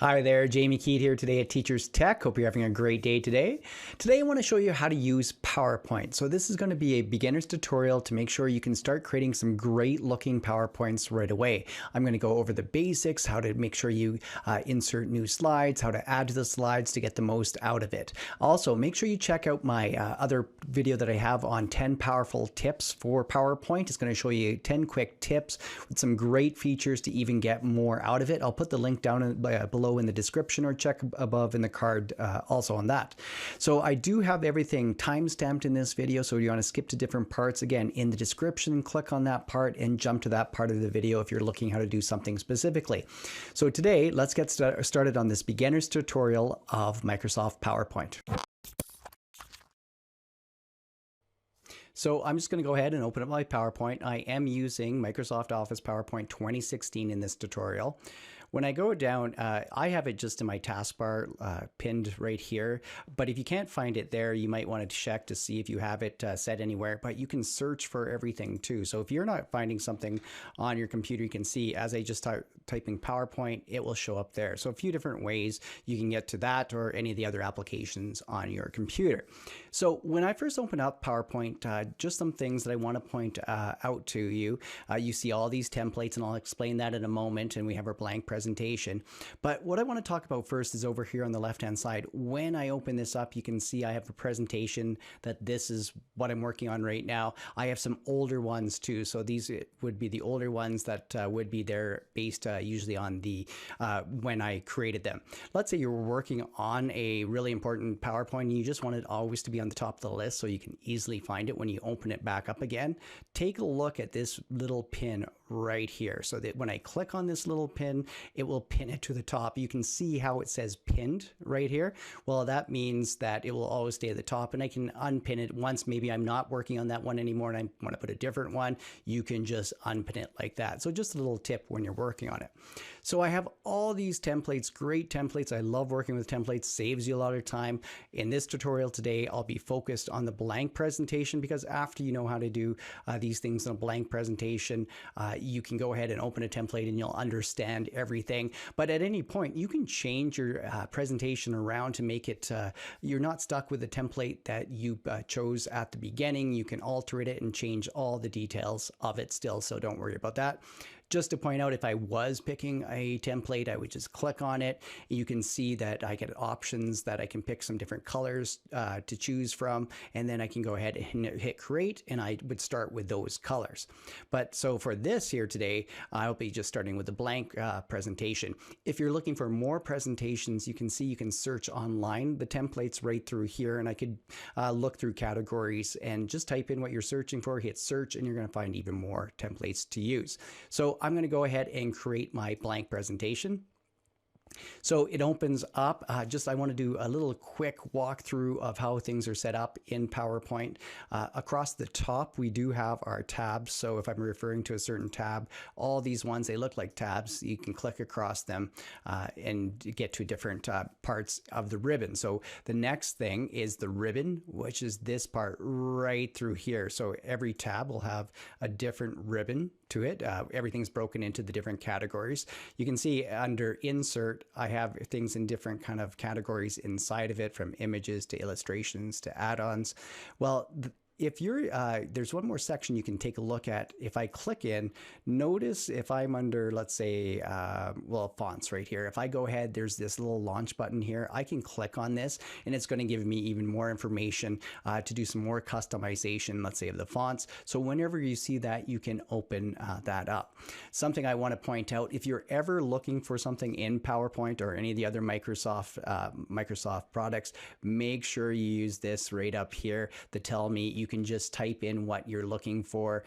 Hi there, Jamie Keat here today at Teachers Tech. Hope you're having a great day today. Today I want to show you how to use PowerPoint. So this is going to be a beginner's tutorial to make sure you can start creating some great looking PowerPoints right away. I'm going to go over the basics, how to make sure you insert new slides, how to add to the slides to get the most out of it. Also, make sure you check out my other video that I have on 10 powerful tips for PowerPoint. It's going to show you 10 quick tips with some great features to even get more out of it. I'll put the link down below in the description, or check above in the card also on that. So I do have everything time-stamped in this video, so you want to skip to different parts, again, in the description, click on that part and jump to that part of the video if you're looking how to do something specifically. So today, let's get started on this beginner's tutorial of Microsoft PowerPoint. So I'm just going to go ahead and open up my PowerPoint. I am using Microsoft Office PowerPoint 2016 in this tutorial. When I go down, I have it just in my taskbar pinned right here, but if you can't find it there, you might want to check to see if you have it set anywhere, but you can search for everything too. So if you're not finding something on your computer, you can see as I just start typing PowerPoint, it will show up there. So a few different ways you can get to that or any of the other applications on your computer. So when I first open up PowerPoint, just some things that I want to point out to you. You see all these templates, and I'll explain that in a moment, and we have our blank presentation. But what I want to talk about first is over here on the left-hand side. When I open this up, you can see I have a presentation that this is what I'm working on right now. I have some older ones too. So these would be the older ones that would be there based usually on the when I created them. Let's say you're working on a really important PowerPoint and you just want it always to be on the top of the list so you can easily find it when you open it back up again. Take a look at this little pin right here, so that when I click on this little pin, it will pin it to the top. You can see how it says pinned right here. Well, that means that it will always stay at the top, and I can unpin it once maybe I'm not working on that one anymore and I want to put a different one. You can just unpin it like that. So just a little tip when you're working on it. So I have all these templates, great templates. I love working with templates, saves you a lot of time. In this tutorial today, I'll be focused on the blank presentation, because after you know how to do these things in a blank presentation, you can go ahead and open a template and you'll understand everything. But at any point, you can change your presentation around to make it, you're not stuck with the template that you chose at the beginning. You can alter it and change all the details of it still, so don't worry about that. Just to point out, if I was picking a template, I would just click on it. You can see that I get options that I can pick some different colors to choose from, and then I can go ahead and hit create, and I would start with those colors. But so for this here today, I'll be just starting with a blank presentation. If you're looking for more presentations, you can see you can search online the templates right through here, and I could look through categories and just type in what you're searching for, hit search, and you're going to find even more templates to use. So I'm going to go ahead and create my blank presentation. So it opens up. I want to do a little quick walkthrough of how things are set up in PowerPoint. Across the top, we do have our tabs. So if I'm referring to a certain tab, all these ones, they look like tabs. You can click across them and get to different parts of the ribbon. So the next thing is the ribbon, which is this part right through here. So every tab will have a different ribbon to it. Everything's broken into the different categories. You can see under insert, I have things in different kind of categories inside of it, from images to illustrations to add-ons. Well, if you're, there's one more section you can take a look at. If I click in, notice if I'm under, let's say, well, fonts right here. If I go ahead, there's this little launch button here. I can click on this and it's going to give me even more information to do some more customization, let's say, of the fonts. So whenever you see that, you can open that up. Something I want to point out, if you're ever looking for something in PowerPoint or any of the other Microsoft products, make sure you use this right up here to tell me. You can just type in what you're looking for.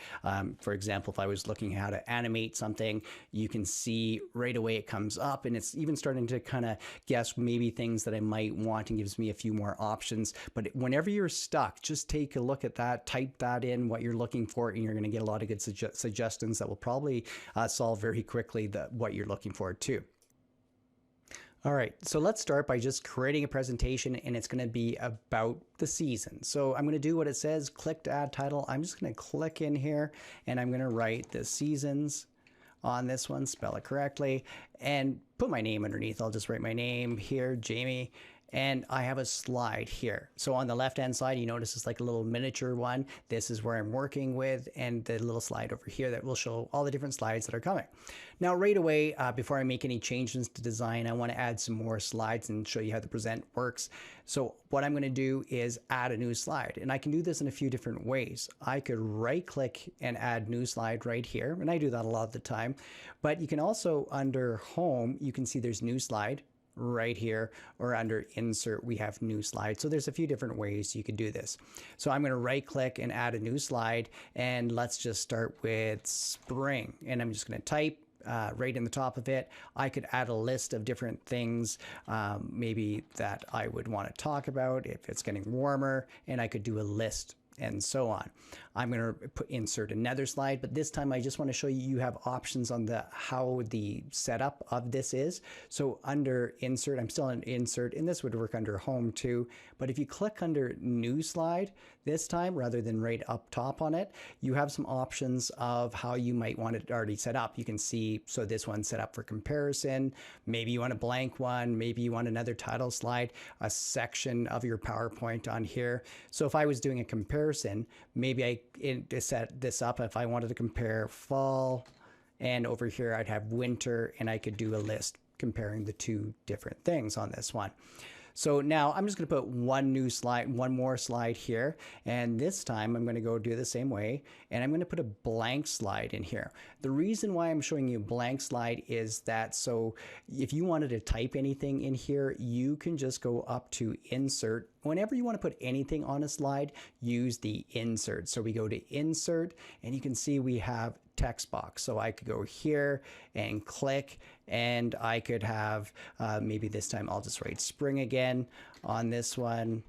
For example, if I was looking how to animate something, you can see right away it comes up, and it's even starting to kind of guess maybe things that I might want and gives me a few more options. But whenever you're stuck, just take a look at that, type that in what you're looking for, and you're going to get a lot of good suggestions that will probably solve very quickly what you're looking for too. All right, so let's start by just creating a presentation, and it's going to be about the season. So I'm going to do what it says, click to add title. I'm just going to click in here and I'm going to write the seasons on this one, spell it correctly, and put my name underneath. I'll just write my name here, Jamie. And I have a slide here. So on the left-hand side, you notice it's like a little miniature one. This is where I'm working with, and the little slide over here that will show all the different slides that are coming. Now, right away, before I make any changes to design, I want to add some more slides and show you how the present works. So what I'm going to do is add a new slide, and I can do this in a few different ways. I could right-click and add new slide right here, and I do that a lot of the time. But you can also, under Home, you can see there's new slide right here, or under Insert we have new slide. So there's a few different ways you can do this. So I'm going to right click and add a new slide, and let's just start with spring, and I'm just going to type right in the top of it. I could add a list of different things maybe that I would want to talk about if it's getting warmer, and I could do a list and so on. I'm going to insert another slide, but this time I just want to show you have options on how the setup of this is. So under Insert, I'm still in Insert, and this would work under Home too. But if you click under New Slide this time, rather than right up top on it, you have some options of how you might want it already set up. You can see, so this one's set up for comparison. Maybe you want a blank one. Maybe you want another title slide, a section of your PowerPoint on here. So if I was doing a comparison, maybe I set this up if I wanted to compare fall, and over here I'd have winter, and I could do a list comparing the two different things on this one. So now I'm just going to put one more slide here, and this time I'm going to go do the same way, and I'm going to put a blank slide in here. The reason why I'm showing you blank slide is that so if you wanted to type anything in here, you can just go up to Insert. Whenever you want to put anything on a slide, use the Insert. So we go to Insert, and you can see we have text box. So I could go here and click, and I could have maybe this time I'll just write spring again on this one,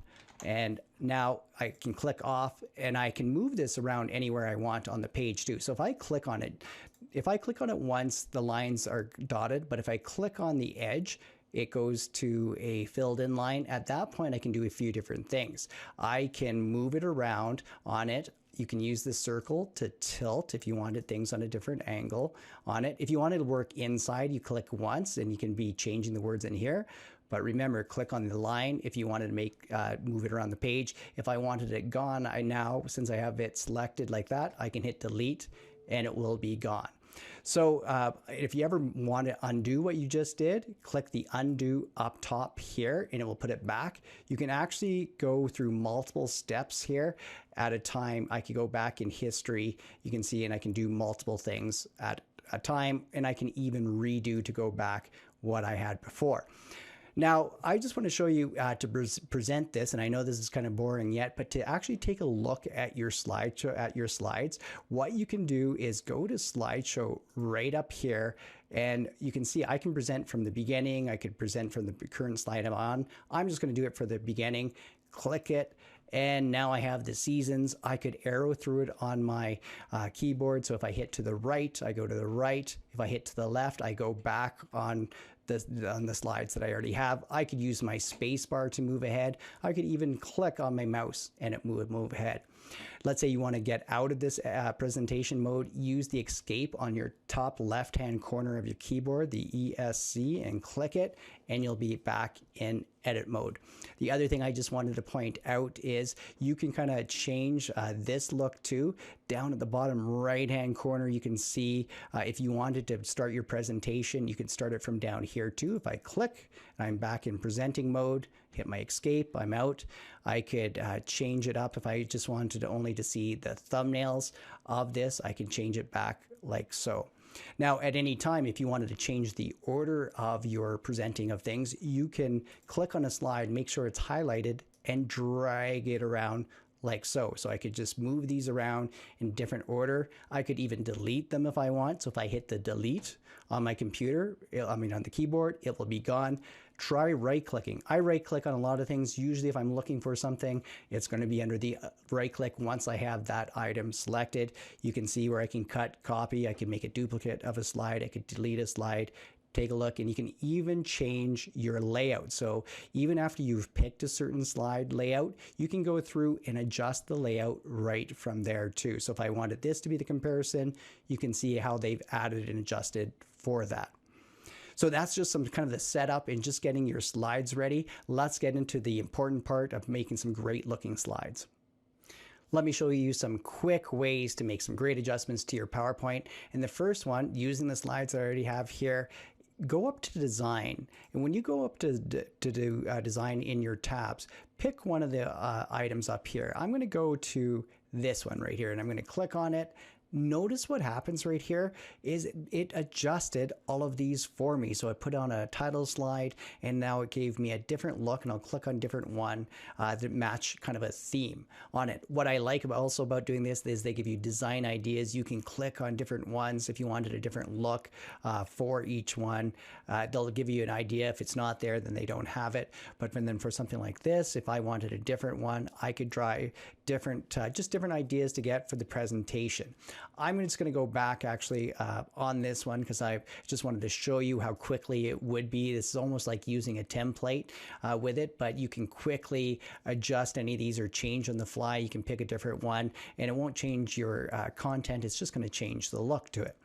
and now I can click off, and I can move this around anywhere I want on the page too. So if I click on it once, the lines are dotted, but if I click on the edge, it goes to a filled in line. At that point, I can do a few different things. I can move it around on it. You can use the circle to tilt if you wanted things on a different angle on it. If you wanted to work inside, you click once, and you can be changing the words in here. But remember, click on the line if you wanted to move it around the page. If I wanted it gone, since I have it selected like that, I can hit delete, and it will be gone. So if you ever want to undo what you just did, click the undo up top here, and it will put it back. You can actually go through multiple steps here at a time. I could go back in history, you can see, and I can do multiple things at a time, and I can even redo to go back what I had before. Now, I just want to show you to present this, and I know this is kind of boring yet, but to actually take a look at your slideshow, at your slides, what you can do is go to slideshow right up here, and you can see I can present from the beginning. I could present from the current slide I'm on. I'm just going to do it for the beginning. Click it, and now I have the seasons. I could arrow through it on my keyboard. So if I hit to the right, I go to the right. If I hit to the left, I go back on the slides that I already have. I could use my space bar to move ahead. I could even click on my mouse and it would move ahead. Let's say you want to get out of this presentation mode, use the escape on your top left hand corner of your keyboard, the ESC, and click it, and you'll be back in edit mode. The other thing I just wanted to point out is you can kind of change this look too. Down at the bottom right hand corner, you can see if you wanted to start your presentation, you can start it from down here too. If I click, I'm back in presenting mode, hit my escape, I'm out. I could change it up if I just wanted only to see the thumbnails of this. I can change it back like so. Now, at any time, if you wanted to change the order of your presenting of things, you can click on a slide, make sure it's highlighted, and drag it around like so. So I could just move these around in different order. I could even delete them if I want. So if I hit the delete on my computer, on the keyboard, it will be gone. Try right clicking. I right click on a lot of things. Usually if I'm looking for something, it's going to be under the right click once I have that item selected. You can see where I can cut, copy. I can make a duplicate of a slide. I could delete a slide, take a look, and you can even change your layout. So even after you've picked a certain slide layout, you can go through and adjust the layout right from there too. So if I wanted this to be the comparison, you can see how they've added and adjusted for that. So that's just some kind of the setup and just getting your slides ready. Let's get into the important part of making some great looking slides. Let me show you some quick ways to make some great adjustments to your PowerPoint. And the first one, using the slides I already have here, go up to design. And when you go up to do design in your tabs, pick one of the items up here. I'm going to go to this one right here, and I'm going to click on it. Notice what happens right here is it adjusted all of these for me. So I put on a title slide, and now it gave me a different look, and I'll click on different one that match kind of a theme on it. What I like also about doing this is they give you design ideas. You can click on different ones if you wanted a different look for each one. They'll give you an idea. If it's not there, then they don't have it. But then for something like this, if I wanted a different one, I could try different, just different ideas to get for the presentation. I'm just going to go back actually on this one because I just wanted to show you how quickly it would be. This is almost like using a template with it, but you can quickly adjust any of these or change on the fly. You can pick a different one and it won't change your content. It's just going to change the look to it.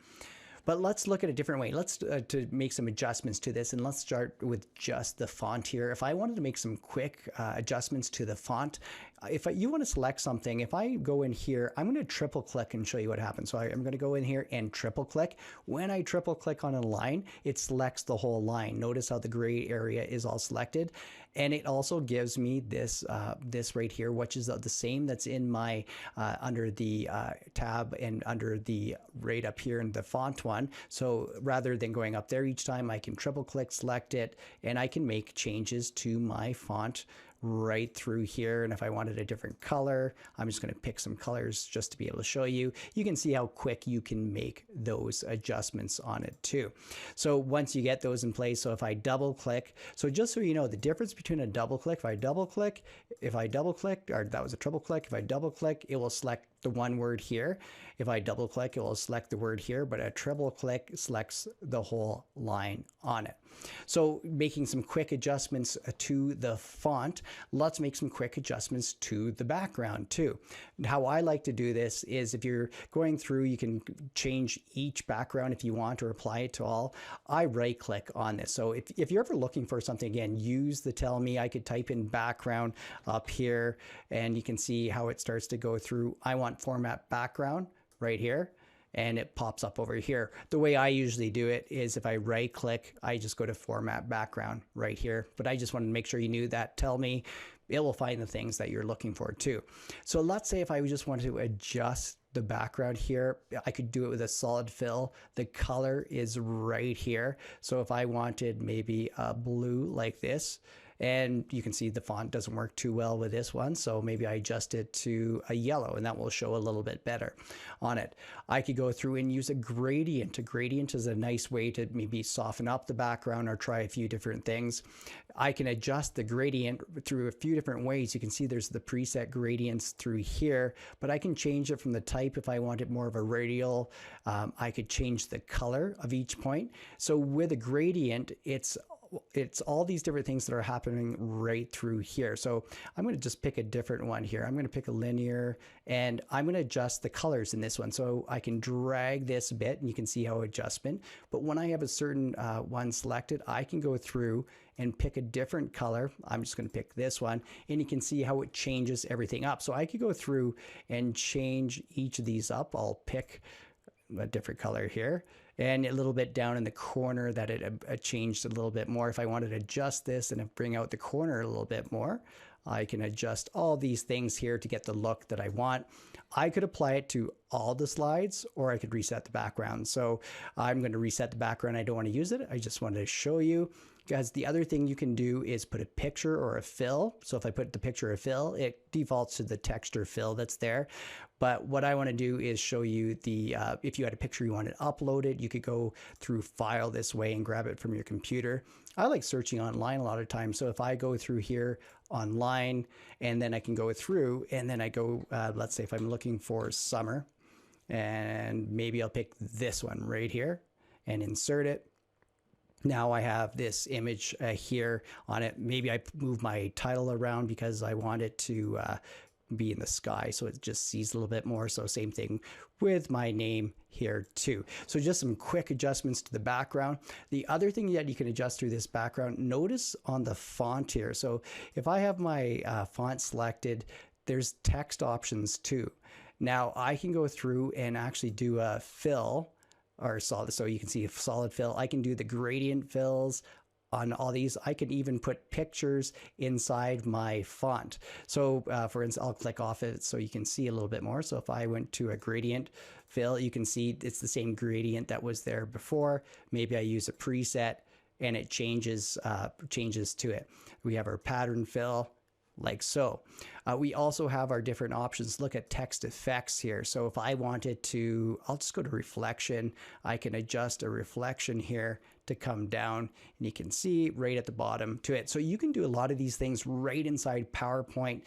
But let's look at a different way. Let's to make some adjustments to this, and let's start with just the font here. If I wanted to make some quick adjustments to the font, if you want to select something, if I go in here, I'm going to triple click and show you what happens. So I'm going to go in here and triple click. When I triple click on a line, it selects the whole line. Notice how the gray area is all selected. And it also gives me this this right here, which is the same that's in my under the tab and under the right up here in the font one. So rather than going up there each time, I can triple click, select it, and I can make changes to my font right through here. And if I wanted a different color, I'm just going to pick some colors just to be able to show you. You can see how quick you can make those adjustments on it too. So once you get those in place, so if I double click, so just so you know the difference between a double click, if I double click, or that was a triple click, if I double click, it will select the one word here. If I double click, it will select the word here, but a triple click selects the whole line on it. So making some quick adjustments to the font, let's make some quick adjustments to the background too. How I like to do this is if you're going through, you can change each background if you want or apply it to all. I right click on this. So if you're ever looking for something, again, use the tell me. I could type in background up here and you can see how it starts to go through. I want format background right here, and it pops up over here. The way I usually do it is if I right click, I just go to format background right here. But I just wanted to make sure you knew that. Tell me, it will find the things that you're looking for too. So let's say if I just wanted to adjust the background here, I could do it with a solid fill. The color is right here. So if I wanted maybe a blue like this, and you can see the font doesn't work too well with this one, so maybe I adjust it to a yellow and that will show a little bit better on it. I could go through and use a gradient. A gradient is a nice way to maybe soften up the background or try a few different things. I can adjust the gradient through a few different ways. You can see there's the preset gradients through here, but I can change it from the type if I want it more of a radial. I could change the color of each point. So with a gradient, it's all these different things that are happening right through here. So I'm going to just pick a different one here. I'm going to pick a linear, and I'm going to adjust the colors in this one. So I can drag this a bit and you can see how adjustment, but when I have a certain one selected, I can go through and pick a different color. I'm just going to pick this one, and you can see how it changes everything up. So I could go through and change each of these up. I'll pick a different color here, and a little bit down in the corner that it changed a little bit more. If I wanted to adjust this and bring out the corner a little bit more, I can adjust all these things here to get the look that I want. I could apply it to all the slides, or I could reset the background. So I'm going to reset the background. I don't want to use it. I just wanted to show you. Guys, the other thing you can do is put a picture or a fill. So if I put the picture or fill, it defaults to the text or fill that's there. But what I want to do is show you the, if you had a picture you wanted uploaded, you could go through file this way and grab it from your computer. I like searching online a lot of times. So if I go through here online, and then I can go through, and then I go, let's say if I'm looking for summer, and maybe I'll pick this one right here and insert it. Now I have this image here on it. Maybe I move my title around because I want it to be in the sky, so it just sees a little bit more. So same thing with my name here too. So just some quick adjustments to the background. The other thing that you can adjust through this background, notice on the font here. So if I have my font selected, there's text options too. Now I can go through and actually do a fill or solid, so you can see a solid fill. I can do the gradient fills on all these. I can even put pictures inside my font. So for instance, I'll click off it so you can see a little bit more. So if I went to a gradient fill, you can see it's the same gradient that was there before. Maybe I use a preset and it changes to it. We have our pattern fill, like so. We also have our different options. Look at text effects here. So if I wanted to, I'll just go to reflection. I can adjust a reflection here to come down, and you can see right at the bottom to it. So you can do a lot of these things right inside PowerPoint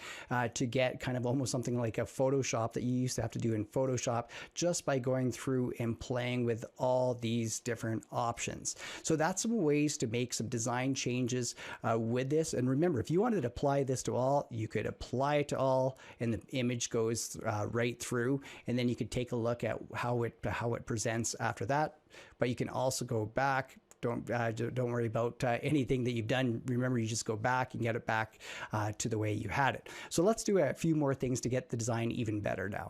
to get kind of almost something like a Photoshop that you used to have to do in Photoshop, just by going through and playing with all these different options. So that's some ways to make some design changes with this. And remember, if you wanted to apply this to all, you could apply it to all and the image goes right through, and then you could take a look at how it presents after that. But you can also go back. Don't worry about anything that you've done. Remember, you just go back and get it back to the way you had it. So let's do a few more things to get the design even better now.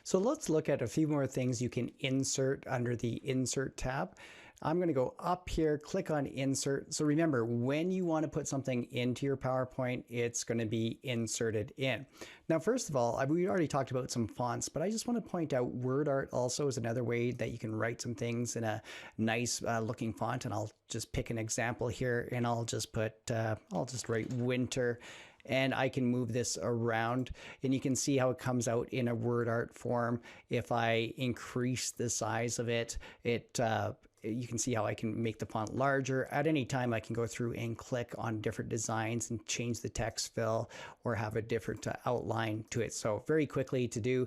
So let's look at a few more things you can insert under the Insert tab. I'm going to go up here, click on Insert. So remember, when you want to put something into your PowerPoint, it's going to be inserted in. Now, first of all, we already talked about some fonts, but I just want to point out WordArt also is another way that you can write some things in a nice looking font. And I'll just pick an example here, and I'll just write winter. And I can move this around, and you can see how it comes out in a WordArt form. If I increase the size of it, you can see how I can make the font larger. At any time, I can go through and click on different designs and change the text fill or have a different outline to it. So very quickly to do,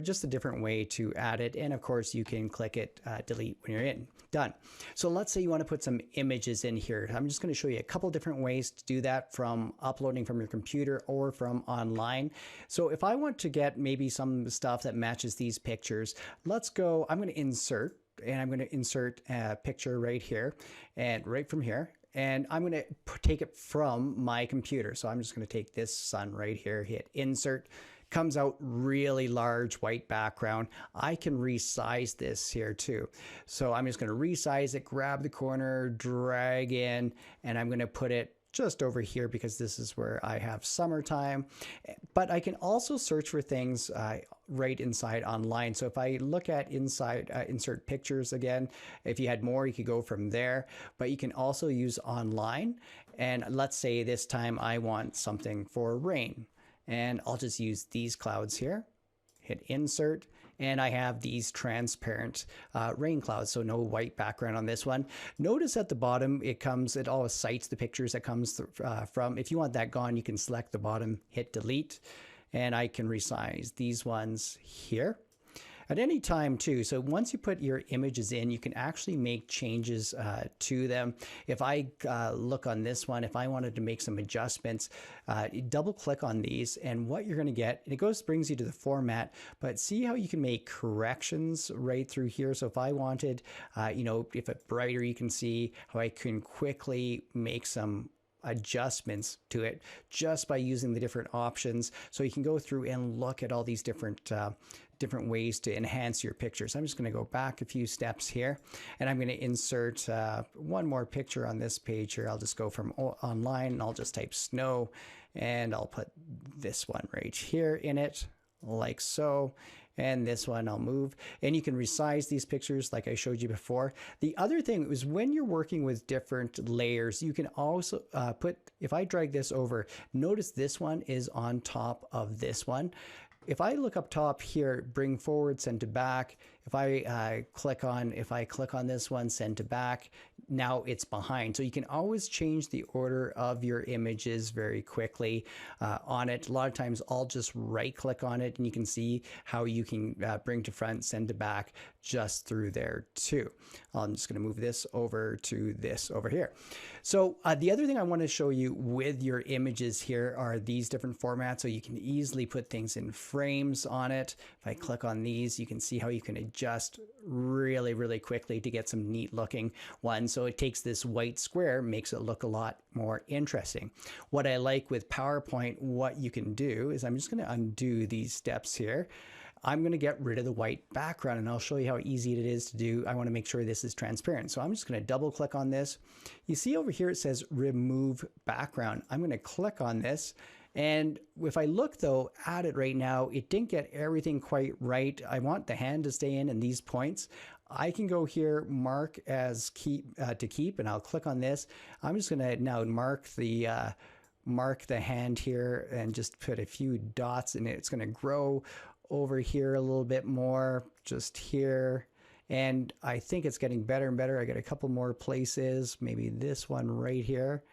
just a different way to add it. And of course, you can click it, delete when you're done. So let's say you want to put some images in here. I'm just going to show you a couple different ways to do that, from uploading from your computer or from online. So if I want to get maybe some stuff that matches these pictures, let's go, I'm going to insert, and I'm going to insert a picture right here and right from here. And I'm going to take it from my computer. So I'm just going to take this sun right here, hit insert. Comes out really large white background. I can resize this here too. So I'm just going to resize it, grab the corner, drag in, and I'm going to put it just over here because this is where I have summertime. But I can also search for things right inside online. So if I look at inside insert pictures again, if you had more, you could go from there. But you can also use online. And let's say this time I want something for rain. And I'll just use these clouds here, hit insert, and I have these transparent rain clouds, so no white background on this one. Notice at the bottom, it always cites the pictures that comes from. If you want that gone, you can select the bottom, hit delete, and I can resize these ones here. At any time too, so once you put your images in, you can actually make changes to them. If I look on this one, if I wanted to make some adjustments, double click on these, and what you're going to get, and it brings you to the format, but see how you can make corrections right through here. So if I wanted, if it's brighter, you can see how I can quickly make some adjustments to it just by using the different options. So you can go through and look at all these different ways to enhance your pictures. I'm just going to go back a few steps here, and I'm going to insert one more picture on this page here. I'll just go from online, and I'll just type snow, and I'll put this one right here in it, like so. And this one I'll move, and you can resize these pictures like I showed you before. The other thing is, when you're working with different layers, you can also if I drag this over, notice this one is on top of this one. If I look up top here, bring forward, send to back, if I click on this one, send to back, now it's behind. So you can always change the order of your images very quickly on it. A lot of times I'll just right click on it and you can see how you can bring to front, send to back just through there too. I'm just going to move this over to this over here. So the other thing I want to show you with your images here are these different formats. So you can easily put things in frames on it. If I click on these, you can see how you can adjust really, really quickly to get some neat looking ones. So it takes this white square, makes it look a lot more interesting. What I like with PowerPoint, what you can do is I'm just going to undo these steps here. I'm going to get rid of the white background and I'll show you how easy it is to do. I want to make sure this is transparent. So I'm just going to double click on this. You see over here it says remove background. I'm going to click on this. And if I look though at it right now, it didn't get everything quite right. I want the hand to stay in these points. I can go here, mark as keep to keep, and I'll click on this. I'm just going to now mark the hand here and just put a few dots in it. It's going to grow over here a little bit more, just here. And I think it's getting better and better. I got a couple more places, maybe this one right here.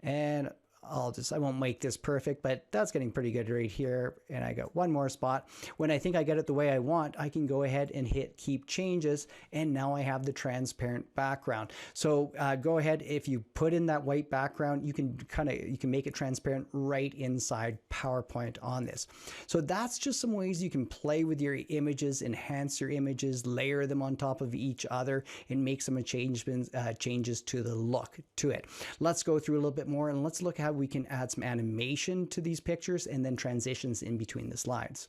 And I won't make this perfect, but that's getting pretty good right here. And I got one more spot. When I think I get it the way I want, I can go ahead and hit keep changes. And now I have the transparent background. So go ahead, if you put in that white background, you can make it transparent right inside PowerPoint on this. So that's just some ways you can play with your images, enhance your images, layer them on top of each other, and make some changes to the look to it. Let's go through a little bit more and let's look at how we can add some animation to these pictures and then transitions in between the slides.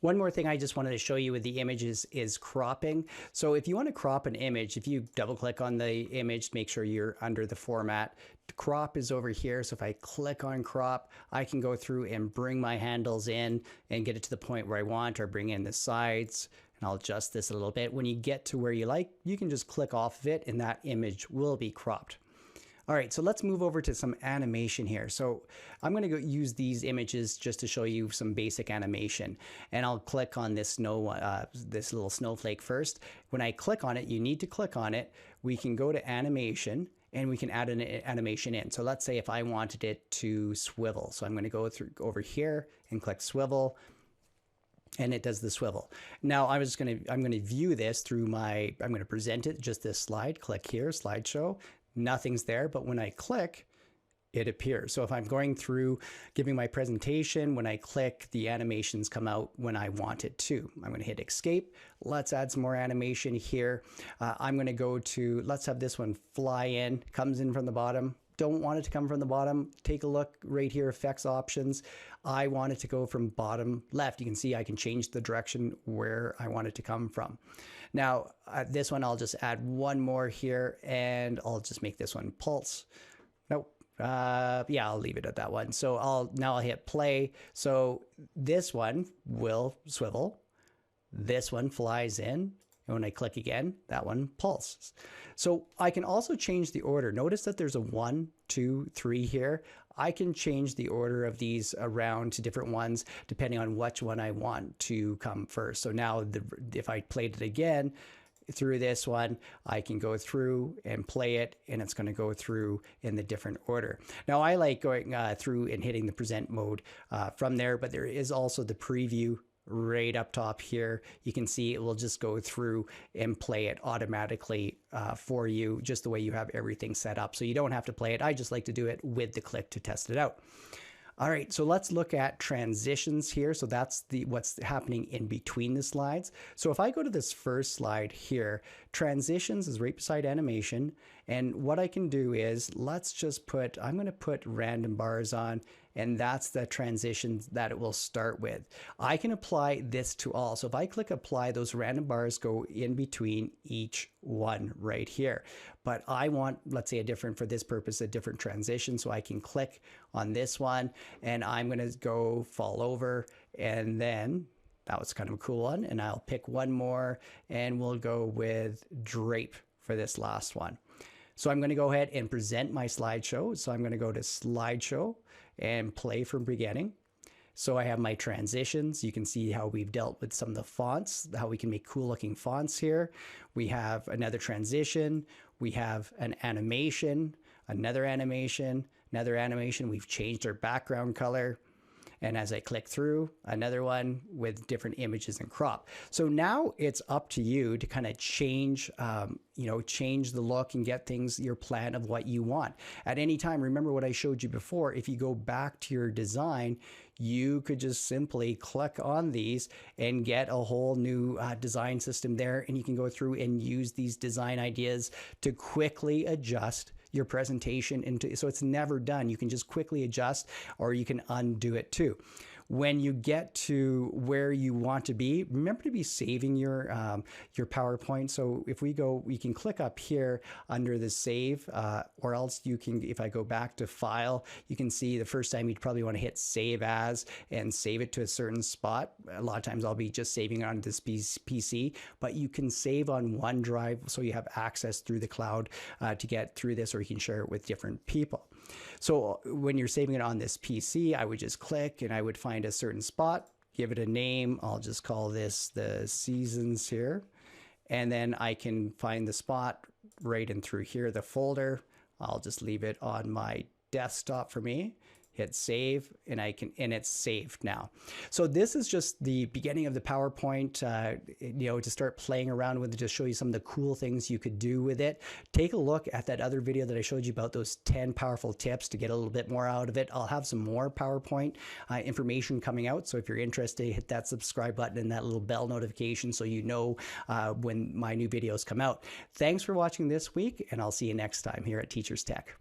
One more thing I just wanted to show you with the images is cropping. So if you want to crop an image, if you double click on the image, make sure you're under the format. Crop is over here. So if I click on crop, I can go through and bring my handles in and get it to the point where I want, or bring in the sides. And I'll adjust this a little bit. When you get to where you like, you can just click off of it and that image will be cropped. All right, so let's move over to some animation here. So I'm going to go use these images just to show you some basic animation. And I'll click on this this little snowflake first. When I click on it, you need to click on it. We can go to animation and we can add an animation in. So let's say if I wanted it to swivel. So I'm going to go over here and click swivel. And it does the swivel. Now I'm going to view this through I'm going to present it, just this slide. Click here, slideshow. Nothing's there, but when I click, it appears. So if I'm going through giving my presentation, when I click, the animations come out when I want it to. I'm going to hit escape. Let's add some more animation here. I'm going to go to, let's have this one fly in, comes in from the bottom. Don't want it to come from the bottom. Take a look right here, effects options. I want it to go from bottom left. You can see I can change the direction where I want it to come from. Now, this one, I'll just add one more here and I'll just make this one pulse. Nope. Yeah, I'll leave it at that one. So now I'll hit play. So this one will swivel. This one flies in. And when I click again, that one pulses. So I can also change the order. Notice that there's a 1, 2, 3 here. I can change the order of these around to different ones depending on which one I want to come first. So now if I played it again through this one, I can go through and play it and it's going to go through in the different order. Now I like going through and hitting the present mode from there, but there is also the preview right up top here. You can see it will just go through and play it automatically for you, just the way you have everything set up. So you don't have to play it. I just like to do it with the click to test it out. All right, so let's look at transitions here. So that's what's happening in between the slides. So if I go to this first slide here, transitions is right beside animation. And what I can do is I'm going to put random bars on, and that's the transitions that it will start with. I can apply this to all. So if I click apply, those random bars go in between each one right here. But I want, let's say for this purpose, a different transition. So I can click on this one and I'm going to go fall over, and then that was kind of a cool one. And I'll pick one more and we'll go with drape for this last one. So I'm going to go ahead and present my slideshow. So I'm going to go to slideshow and play from beginning. So I have my transitions. You can see how we've dealt with some of the fonts, how we can make cool looking fonts here. We have another transition. We have an animation, another animation, another animation. We've changed our background color. And as I click through, another one with different images and crop. So now it's up to you to kind of change, change the look and get things, your plan of what you want. At any time, remember what I showed you before, if you go back to your design, you could just simply click on these and get a whole new design system there. And you can go through and use these design ideas to quickly adjust your presentation into, so it's never done. You can just quickly adjust, or you can undo it too. When you get to where you want to be, remember to be saving your PowerPoint. So if we go, we can click up here under the save, or else you can, if I go back to file, you can see the first time you'd probably want to hit save as and save it to a certain spot. A lot of times I'll be just saving it on this PC, but you can save on OneDrive so you have access through the cloud to get through this, or you can share it with different people. So when you're saving it on this PC, I would just click and I would find a certain spot, give it a name. I'll just call this the seasons here. And then I can find the spot right in through here, the folder. I'll just leave it on my desktop for me. Hit save, and it's saved now. So this is just the beginning of the PowerPoint, to start playing around with it, to show you some of the cool things you could do with it. Take a look at that other video that I showed you about those 10 powerful tips to get a little bit more out of it. I'll have some more PowerPoint information coming out. So if you're interested, hit that subscribe button and that little bell notification so you know when my new videos come out. Thanks for watching this week, and I'll see you next time here at Teachers Tech.